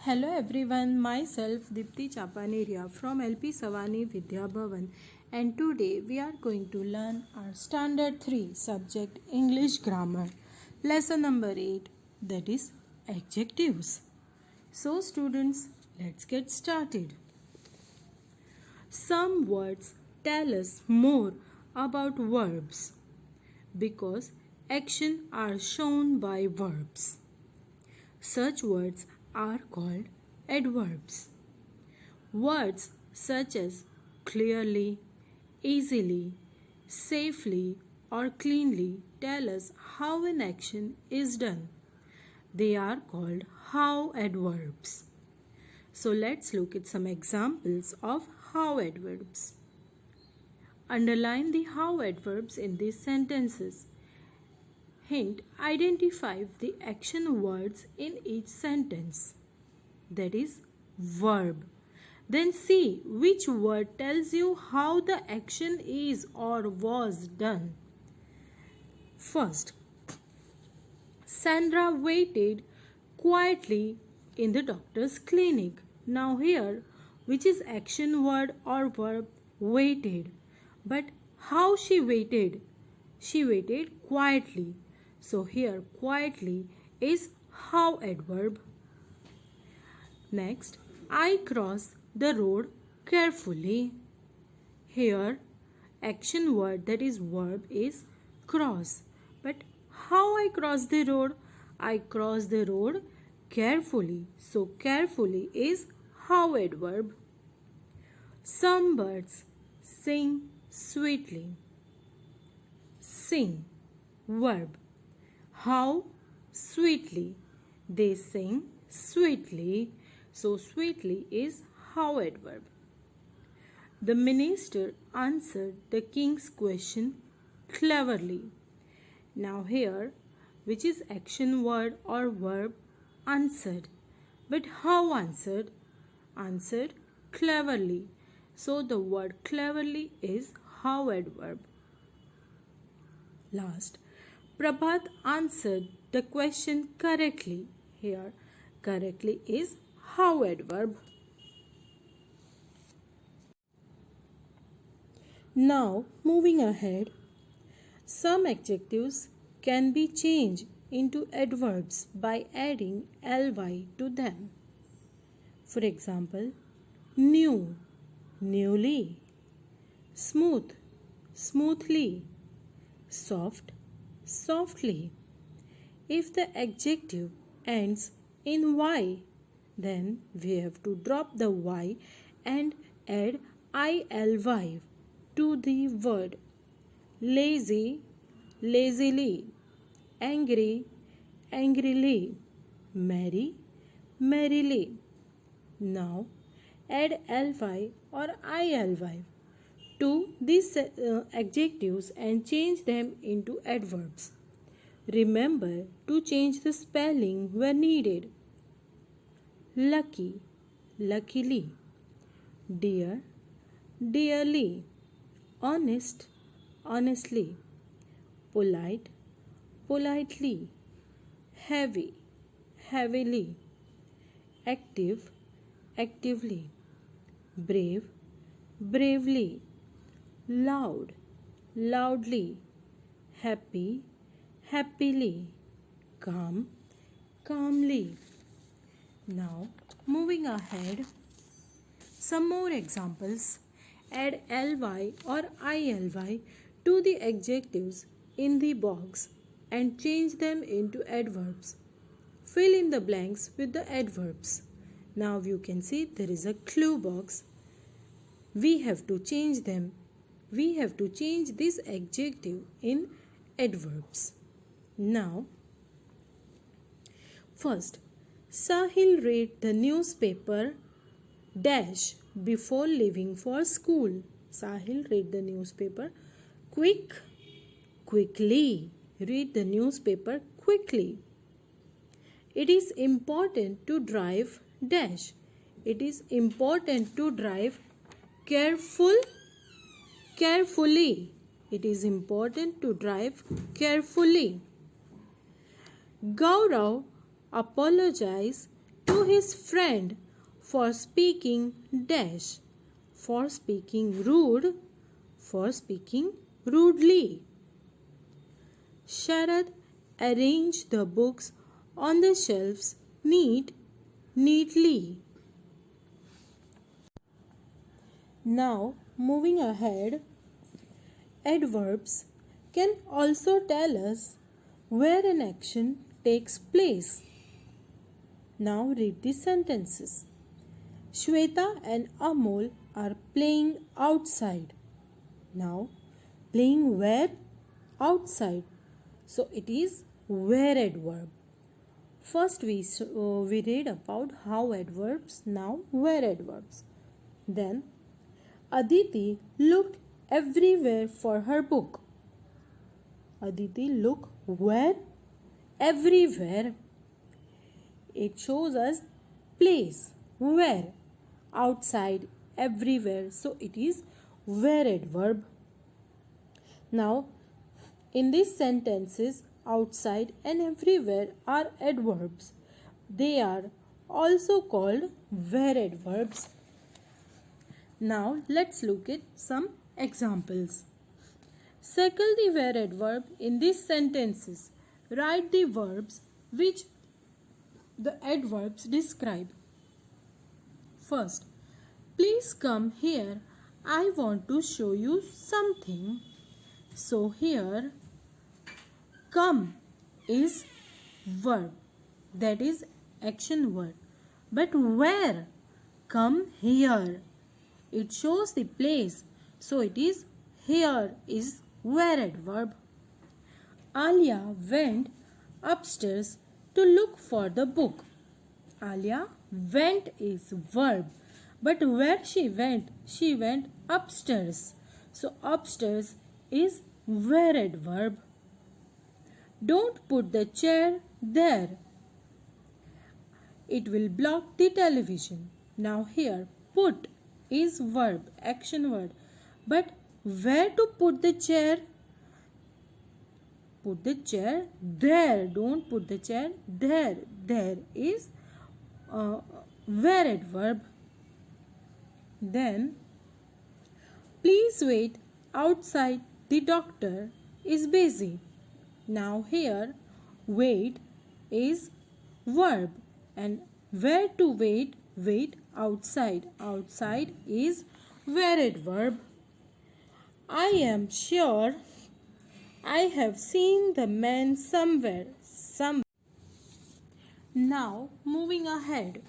Hello everyone, myself VIDHYABHAVAN from LPSAVANI VIDHYABHAVAN, and today we are going to learn our Standard 3 subject English Grammar, lesson number 8, that is adjectives. So students, let's get started. Some words tell us more about verbs because action are shown by verbs. Such words are called adverbs. Words such as clearly, easily, safely, or cleanly tell us how an action is done. They are called how adverbs. So let's look at some examples of how adverbs. Underline the how adverbs in these sentences. Hint, identify the action words in each sentence, that is verb. Then see which word tells you how the action is or was done. First, Sandra waited quietly in the doctor's clinic. Now here, which is action word or verb? Waited. But how she waited? She waited quietly. So here quietly is how adverb. Next, I cross the road carefully. Here action word, that is verb, is cross. But how I cross the road? I cross the road carefully. So carefully is how adverb. Some birds sing sweetly. Sing verb. How? Sweetly. They sing sweetly. So sweetly is how adverb. The minister answered the king's question cleverly. Now here, which is action word or verb? Answered. But how answered? Answered cleverly. So the word cleverly is how adverb. Last, Prabhat answered the question correctly. Here, correctly is how adverb. Now, moving ahead, some adjectives can be changed into adverbs by adding ly to them. For example, new, newly, smooth, smoothly, soft, softly. If the adjective ends in y, then we have to drop the y and add ily to the word. Lazy, lazily, angry, angrily, merry, merrily. Now add ly or ily to these adjectives and change them into adverbs. Remember to change the spelling when needed. Lucky, luckily, dear, dearly, honest, honestly, polite, politely, heavy, heavily, active, actively, brave, bravely, loud, loudly, happy, happily, calm, calmly. Now, moving ahead, some more examples. Add ly or ily to the adjectives in the box and change them into adverbs. Fill in the blanks with the adverbs. Now you can see there is a clue box. We have to change them. We have to change this adjective in adverbs. Now, first, Sahil read the newspaper dash before leaving for school. Sahil read the newspaper quickly. Read the newspaper quickly. It is important to drive dash. It is important to drive carefully. It is important to drive carefully. Gaurav apologized to his friend for speaking dash, for speaking rude, for speaking rudely. Sharad arranged the books on the shelves neatly. Now, moving ahead, adverbs can also tell us where an action takes place. Now read the sentences. Shweta and Amol are playing outside. Now, playing where? Outside. So it is where adverb. First we read about how adverbs, now where adverbs. Then Aditi looked everywhere for her book. Aditi looked where? Everywhere. It shows us place, where, outside, everywhere. So it is where adverb. Now, in these sentences, outside and everywhere are adverbs. They are also called where adverbs. Now, let's look at some examples. Circle the where adverb in these sentences. Write the verbs which the adverbs describe. First, please come here. I want to show you something. So here, come is verb, that is action word. But where? Come here. It shows the place. So it is here is where adverb. Alia went upstairs to look for the book. Alia went is verb. But where she went? She went upstairs. So upstairs is where adverb. Don't put the chair there. It will block the television. Now here, put is verb, action word. But where to put the chair? Put the chair there. Don't put the chair there. There is where adverb. Then, please wait outside. The doctor is busy. Now here, wait is verb. And where to wait? Wait outside. Outside is where adverb. I am sure I have seen the man somewhere. Now, moving ahead.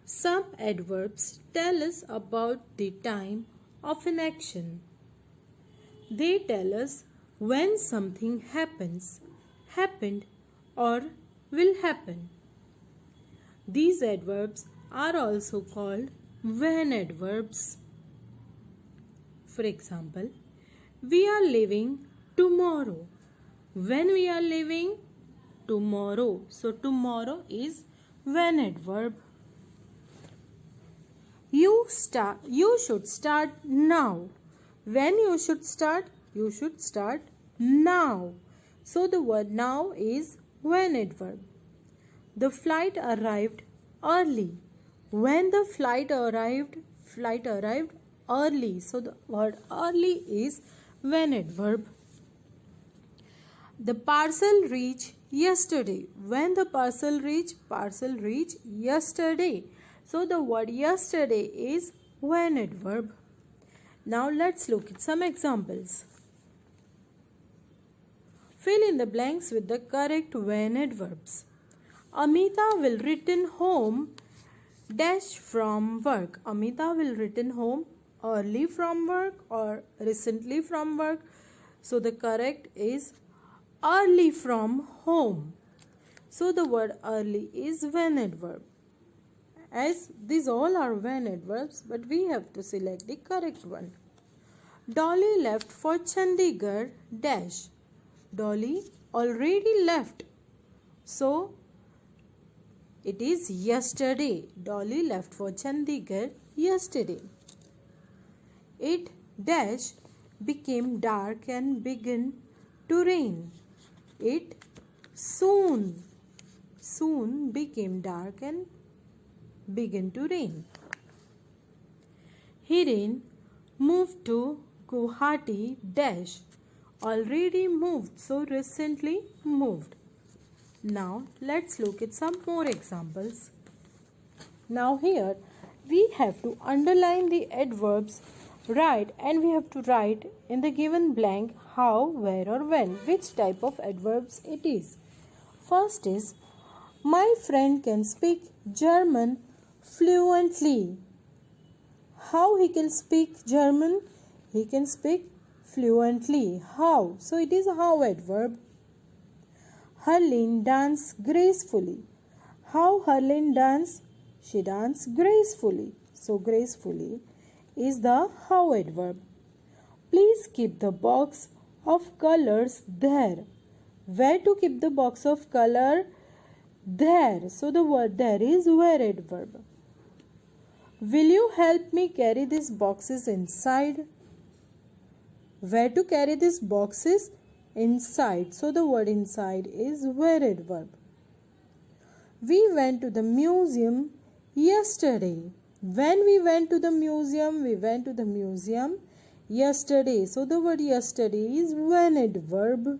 Some adverbs tell us about the time of an action. They tell us when something happens, happened, or will happen. These adverbs are also called when adverbs. For example, we are leaving tomorrow. When we are leaving? Tomorrow. So tomorrow is when adverb. You should start now. When you should start? You should start now. So the word now is when adverb. The flight arrived early. When the flight arrived early. So the word early is when adverb. The parcel reached yesterday. When the parcel reached yesterday. So the word yesterday is when adverb. Now let's look at some examples. Fill in the blanks with the correct when adverbs. Amita will return home dash from work. Amita will return home early from work or recently from work. So the correct is early from home. So the word early is when adverb. As these all are when adverbs, but we have to select the correct one. Dolly left for Chandigarh dash. Dolly already left. So it is yesterday. Dolly left for Chandigarh yesterday. It dash became dark and began to rain. It soon soon became dark and began to rain. Hiren moved to Guwahati dash. Already moved, so recently moved. Now let's look at some more examples. Now here we have to underline the adverbs, write, and we have to write in the given blank how, where or when, which type of adverbs it is. First is, my friend can speak German fluently. How he can speak German? He can speak fluently. How? So it is a how adverb. Harleen danced gracefully. How Harleen danced? She danced gracefully. So gracefully is the how adverb. Please keep the box of colors there. Where to keep the box of color? There. So the word there is where adverb. Will you help me carry these boxes inside? Where to carry these boxes? Inside. So the word inside is where adverb. We went to the museum yesterday. When we went to the museum? We went to the museum yesterday. So the word yesterday is when adverb.